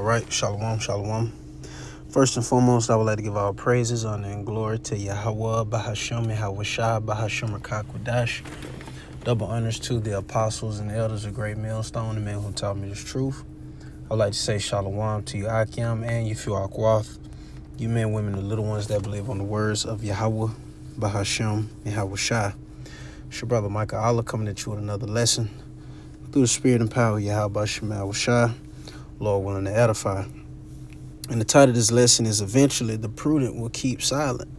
All right, shalom, shalom. First and foremost, I would like to give all praises, honor, and glory to Yahweh, Bahasham, Yahweh Shah, Bahasham, Rakakwadash. Double honors to the apostles and the elders of Great Millstone, the man who taught me this truth. I would like to say shalom to you, Akim, and you, Akwath, you men, women, the little ones that believe on the words of Yahweh, Bahasham, Yahweh Shah. It's your brother Michael Allah coming at you with another lesson through the spirit and power of Yahweh, Bahasham, Yahweh Shah, Lord willing to edify. And the title of this lesson is Eventually the Prudent Will Keep Silent,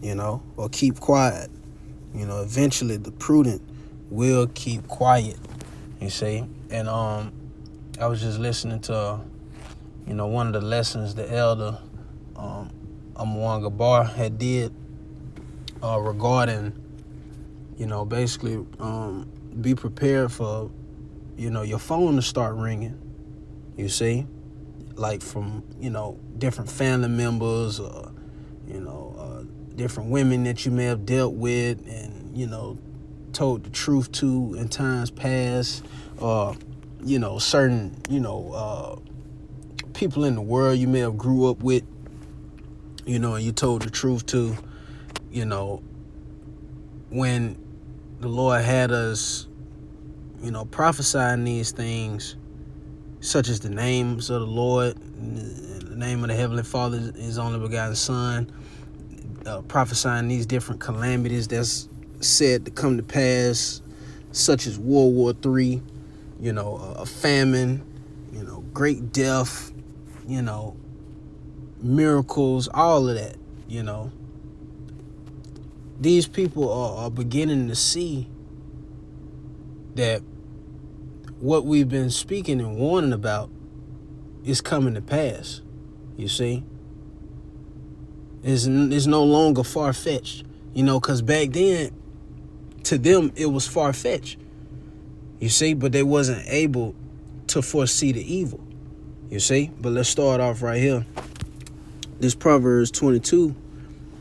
or keep quiet. Eventually the prudent will keep quiet, you see. And I was just listening to, one of the lessons the elder Amwanga Bar had did regarding, basically be prepared for, your phone to start ringing, you see. Like from, different family members or, different women that you may have dealt with and, told the truth to in times past, or, certain, people in the world you may have grew up with, and you told the truth to, when the Lord had us, prophesying these things, such as the names of the Lord, the name of the Heavenly Father, His only begotten Son, prophesying these different calamities that's said to come to pass, such as World War III, a famine, great death, miracles, all of that, These people are beginning to see that what we've been speaking and warning about is coming to pass, you see. It's no longer far-fetched, because back then, to them, it was far-fetched, you see, but they wasn't able to foresee the evil, you see. But let's start off right here. This Proverbs 22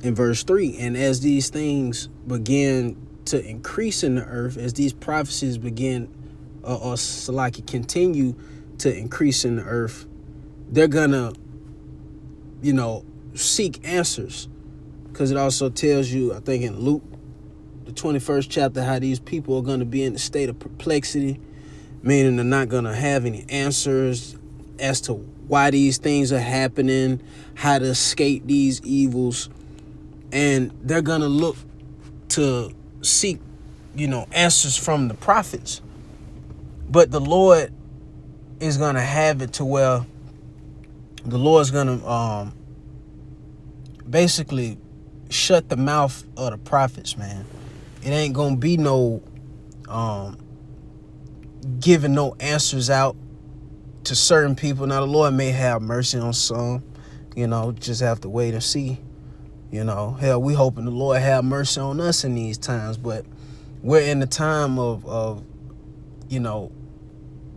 in verse 3, and as these things begin to increase in the earth, as these prophecies begin or continue to increase in the earth, they're gonna, seek answers. Because it also tells you, I think in Luke, the 21st chapter, how these people are gonna be in a state of perplexity, meaning they're not gonna have any answers as to why these things are happening, how to escape these evils, and they're gonna look to seek, answers from the prophets. But the Lord is going to have it to where the Lord's going to basically shut the mouth of the prophets, man. It ain't going to be no giving no answers out to certain people. Now, the Lord may have mercy on some, just have to wait and see. Hell, we hoping the Lord have mercy on us in these times, but we're in the time of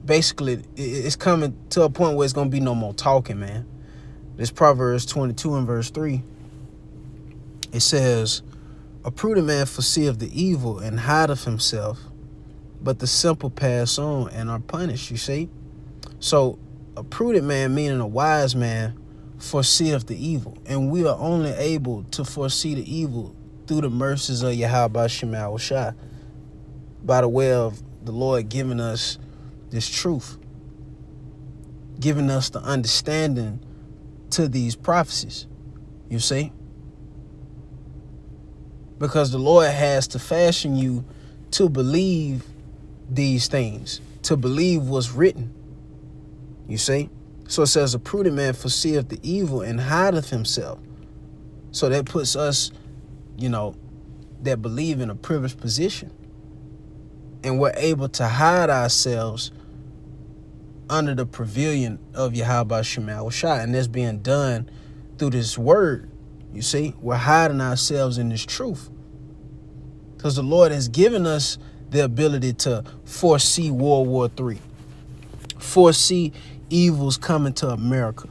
basically, it's coming to a point where it's going to be no more talking, man. This Proverbs 22 and verse 3, it says, a prudent man foreseeth the evil and hideth himself, but the simple pass on and are punished, you see? So a prudent man, meaning a wise man, foreseeth the evil. And we are only able to foresee the evil through the mercies of Yahweh Shema Shah, by the way of the Lord giving us this truth, giving us the understanding to these prophecies, you see? Because the Lord has to fashion you to believe these things, to believe what's written, you see? So it says, a prudent man foreseeth the evil and hideth himself. So that puts us, that believe in a privileged position. And we're able to hide ourselves under the pavilion of Yahweh Shema Shah. And that's being done through this word, you see. We're hiding ourselves in this truth. Because the Lord has given us the ability to foresee World War III, foresee evils coming to America,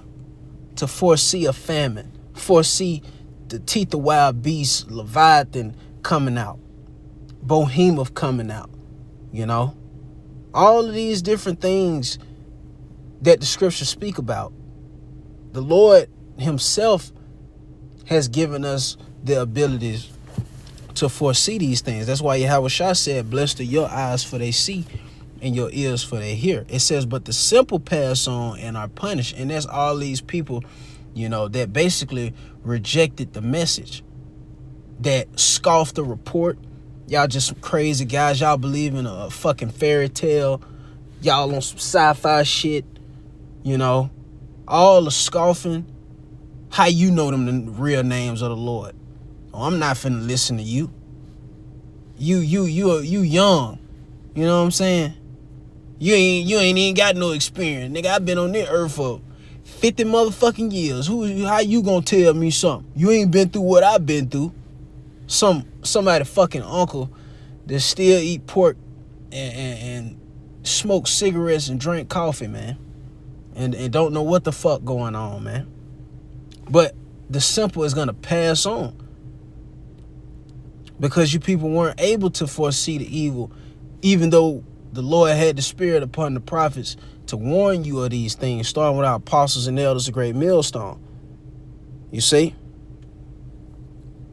to foresee a famine, foresee the teeth of wild beasts, Leviathan coming out, Behemoth coming out, all of these different things that the scriptures speak about. the Lord himself has given us the abilities to foresee these things. That's why Yahweh Shah said, blessed are your eyes for they see and your ears for they hear. It says, but the simple pass on and are punished. And that's all these people, that basically rejected the message, that scoffed the report. Y'all just some crazy guys. Y'all believe in a fucking fairy tale. Y'all on some sci-fi shit, all the scoffing. How you know them the real names of the Lord? Oh, I'm not finna listen to you. You young. You know what I'm saying? You ain't even got no experience. Nigga, I've been on this earth for 50 motherfucking years. How you gonna tell me something? You ain't been through what I've been through. Somebody fucking uncle that still eat pork and smoke cigarettes and drink coffee, man. And don't know what the fuck going on, man. But the simple is gonna pass on. Because you people weren't able to foresee the evil, even though the Lord had the Spirit upon the prophets to warn you of these things, starting with our apostles and elders, a great millstone. You see?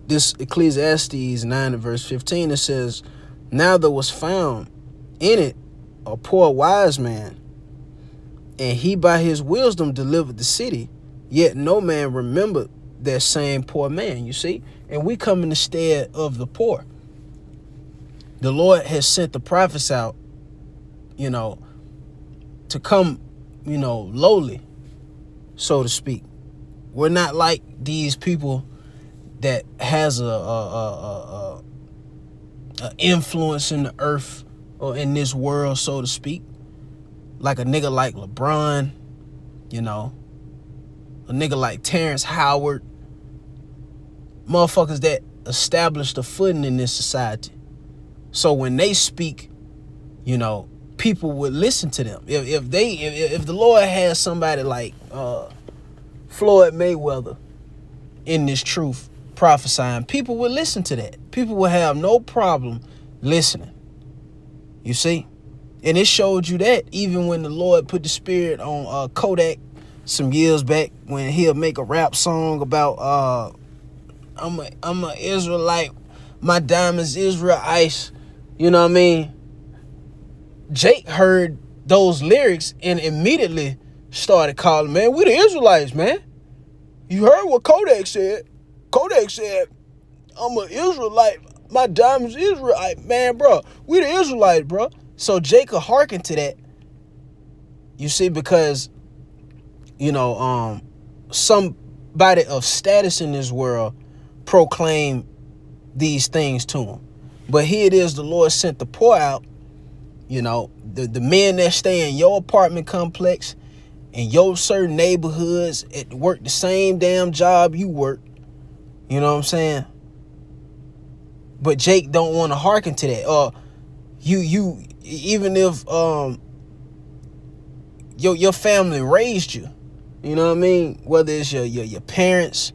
This Ecclesiastes 9 and verse 15, it says, now there was found in it a poor wise man, and he by his wisdom delivered the city, yet no man remembered that same poor man. You see? And we come in the stead of the poor. The Lord has sent the prophets out, to come, lowly, so to speak. We're not like these people that has a influence in the earth or in this world, so to speak. Like a nigga like LeBron, a nigga like Terrence Howard. Motherfuckers that established a footing in this society. So when they speak, people would listen to them. If the Lord has somebody like Floyd Mayweather in this truth prophesying, people would listen to that. People would have no problem listening. You see? And it showed you that even when the Lord put the Spirit on Kodak some years back, when he'll make a rap song about I'm a Israelite, my diamonds Israel ice. You know what I mean? Jake heard those lyrics and immediately started calling, man, we the Israelites, man. You heard what Kodak said? Kodak said, I'm a Israelite, my diamonds Israelite. Man, bro, we the Israelites, bro. So Jake could hearken to that. You see, because, somebody of status in this world proclaim these things to him. But here it is, the Lord sent the poor out, the men that stay in your apartment complex, in your certain neighborhoods, at work the same damn job you work. You know what I'm saying? But Jake don't want to hearken to that. You even if your family raised you, you know what I mean? Whether it's your parents,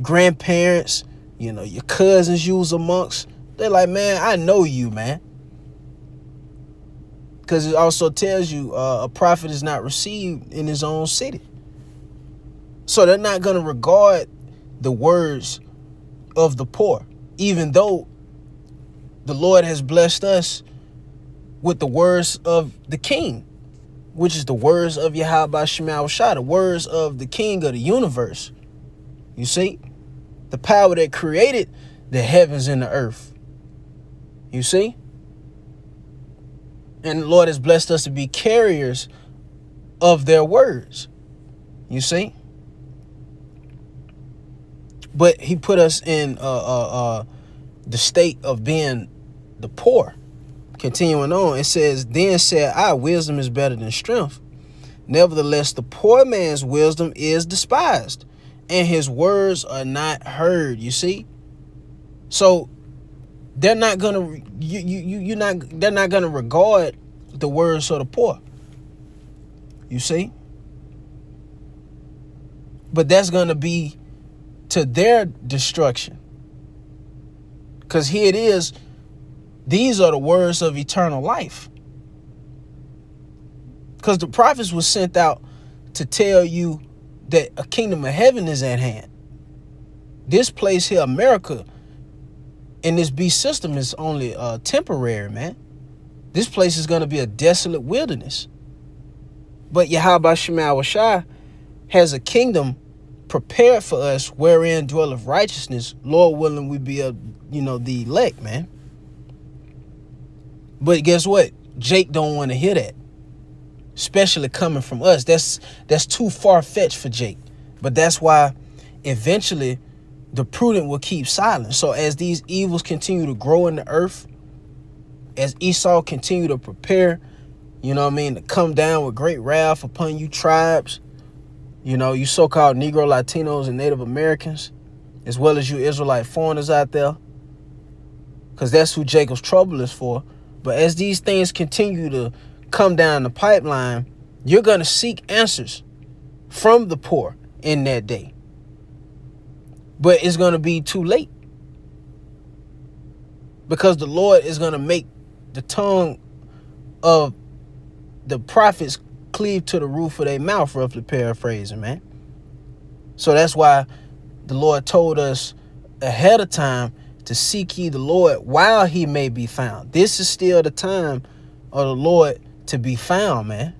grandparents, your cousins you was amongst, they're like, man, I know you, man. Because it also tells you a prophet is not received in his own city. So they're not going to regard the words of the poor, even though the Lord has blessed us with the words of the king, which is the words of Yahweh Shema Shah, the words of the king of the universe. You see? The power that created the heavens and the earth. You see? And the Lord has blessed us to be carriers of their words. You see? But he put us in the state of being the poor. Continuing on, it says, then said I, wisdom is better than strength. Nevertheless, the poor man's wisdom is despised, and his words are not heard. You see? So they're not gonna they're not gonna regard the words of the poor. You see? But that's gonna be to their destruction. Because here it is, these are the words of eternal life. Because the prophets were sent out to tell you that a kingdom of heaven is at hand. This place here, America, and this beast system is only temporary, man. This place is going to be a desolate wilderness. But Yahweh Shema Shai has a kingdom prepared for us wherein dwelleth righteousness. Lord willing, we be the elect, man. But guess what? Jake don't want to hear that. Especially coming from us. That's too far-fetched for Jake. But that's why eventually the prudent will keep silent. So as these evils continue to grow in the earth, as Esau continue to prepare, to come down with great wrath upon you tribes, you so-called Negro, Latinos, and Native Americans, as well as you Israelite foreigners out there, because that's who Jacob's trouble is for. But as these things continue to come down the pipeline, you're going to seek answers from the poor in that day. But it's going to be too late, because the Lord is going to make the tongue of the prophets cleave to the roof of their mouth, roughly paraphrasing, man. So that's why the Lord told us ahead of time to seek ye the Lord while he may be found. This is still the time of the Lord to be found, man.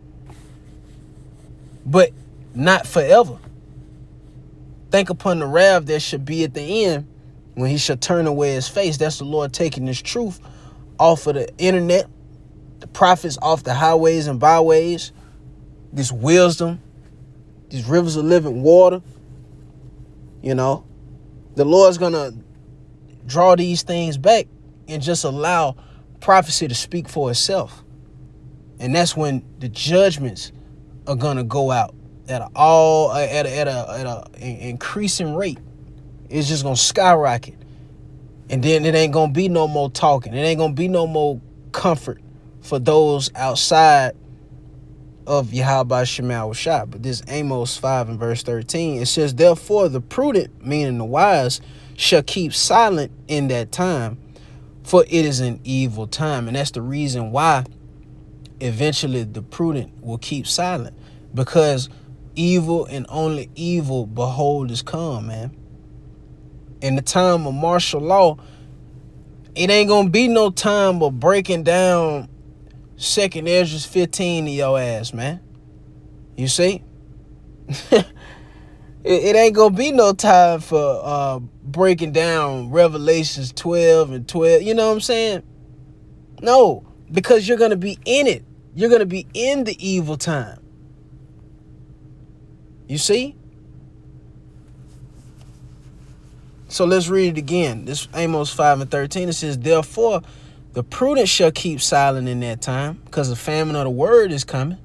But not forever. Think upon the wrath that should be at the end when he shall turn away his face. That's the Lord taking this truth off of the internet, the prophets off the highways and byways, this wisdom, these rivers of living water. The Lord's going to draw these things back and just allow prophecy to speak for itself. And that's when the judgments are going to go out at a increasing rate. It's just going to skyrocket. And then it ain't going to be no more talking. It ain't going to be no more comfort for those outside of Yahweh Shema Shai. But this Amos 5 and verse 13, it says, therefore the prudent, meaning the wise, shall keep silent in that time, for it is an evil time. And that's the reason why eventually the prudent will keep silent, because evil and only evil, behold, is come, man. In the time of martial law, it ain't gonna be no time of breaking down 2nd Ezra 15 to your ass, man. You see? it ain't gonna be no time for breaking down Revelations 12 and 12. You know what I'm saying? No, because you're gonna be in it. You're gonna be in the evil time. You see? So let's read it again. This Amos 5 and 13. It says, therefore, the prudent shall keep silent in that time, because the famine of the word is coming.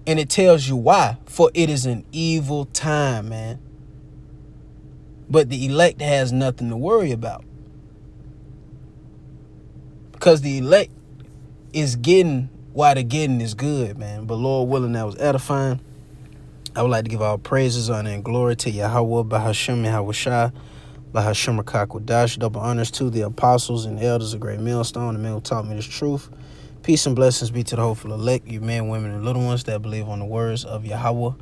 And it tells you why. For it is an evil time, man. But the elect has nothing to worry about, because the elect is getting why the getting is good, man. But Lord willing, that was edifying. I would like to give all praises, honor, and glory to Yahweh, Bahashem, Yahweh Shai, Bahashem, Kakwadash. Double honors to the apostles and elders of Great Millstone, the men who taught me this truth. Peace and blessings be to the hopeful elect, you men, women, and little ones that believe on the words of Yahweh,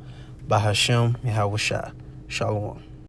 Bahashem, Yahweh Shai. Shalom.